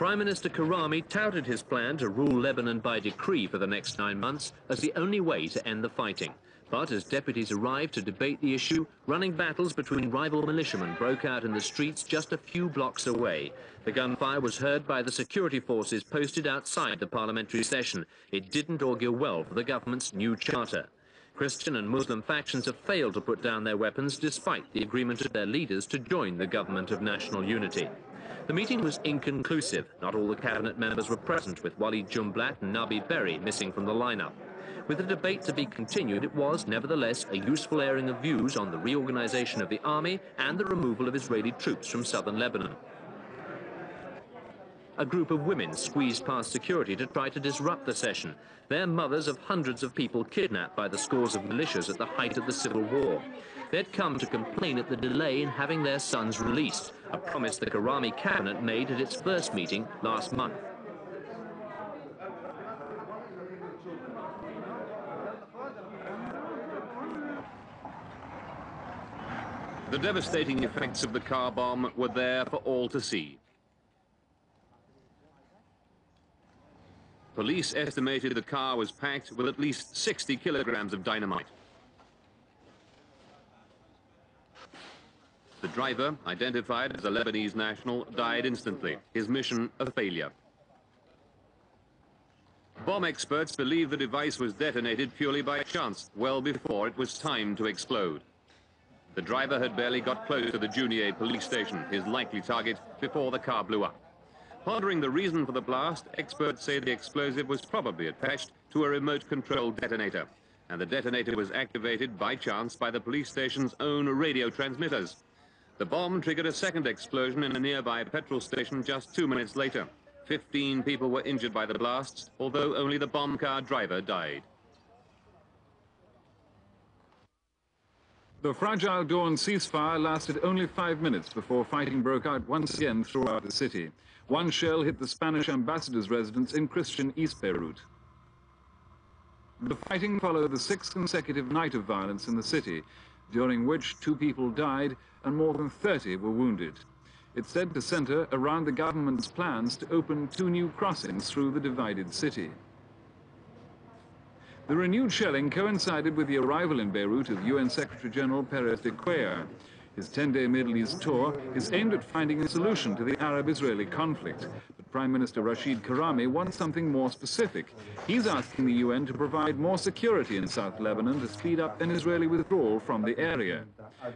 Prime Minister Karami touted his plan to rule Lebanon by decree for the next 9 months as the only way to end the fighting. But as deputies arrived to debate the issue, running battles between rival militiamen broke out in the streets just a few blocks away. The gunfire was heard by the security forces posted outside the parliamentary session. It didn't augur well for the government's new charter. Christian and Muslim factions have failed to put down their weapons despite the agreement of their leaders to join the government of national unity. The meeting was inconclusive. Not all the cabinet members were present, with Walid Jumblat and Nabi Berri missing from the lineup. With the debate to be continued, it was nevertheless a useful airing of views on the reorganization of the army and the removal of Israeli troops from southern Lebanon. A group of women squeezed past security to try to disrupt the session. They're mothers of hundreds of people kidnapped by the scores of militias at the height of the civil war. They'd come to complain at the delay in having their sons released, a promise the Karami cabinet made at its first meeting last month. The devastating effects of the car bomb were there for all to see. Police estimated the car was packed with at least 60 kilograms of dynamite. The driver, identified as a Lebanese national, died instantly, his mission a failure. Bomb experts believe the device was detonated purely by chance, well before it was timed to explode. The driver had barely got close to the Junier police station, his likely target, before the car blew up. Pondering the reason for the blast, experts say the explosive was probably attached to a remote-controlled detonator, and the detonator was activated by chance by the police station's own radio transmitters. The bomb triggered a second explosion in a nearby petrol station just 2 minutes later. 15 people were injured by the blasts, although only the bomb car driver died. The fragile dawn ceasefire lasted only 5 minutes before fighting broke out once again throughout the city. One shell hit the Spanish ambassador's residence in Christian East Beirut. The fighting followed the 6th consecutive night of violence in the city, during which 2 people died and more than 30 were wounded. It's said to center around the government's plans to open 2 new crossings through the divided city. The renewed shelling coincided with the arrival in Beirut of UN Secretary-General Perez de Cuellar. His 10-day Middle East tour is aimed at finding a solution to the Arab-Israeli conflict. But Prime Minister Rashid Karami wants something more specific. He's asking the UN to provide more security in South Lebanon to speed up an Israeli withdrawal from the area.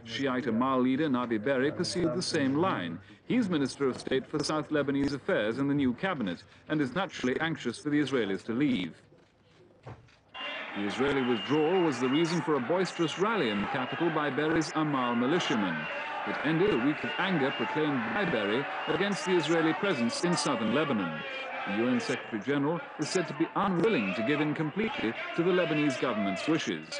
Shiite Amal leader Nabi Berri pursued the same line. He's Minister of State for South Lebanese Affairs in the new cabinet and is naturally anxious for the Israelis to leave. The Israeli withdrawal was the reason for a boisterous rally in the capital by Berri's Amal militiamen. It ended a week of anger proclaimed by Berri against the Israeli presence in southern Lebanon. The UN Secretary-General is said to be unwilling to give in completely to the Lebanese government's wishes.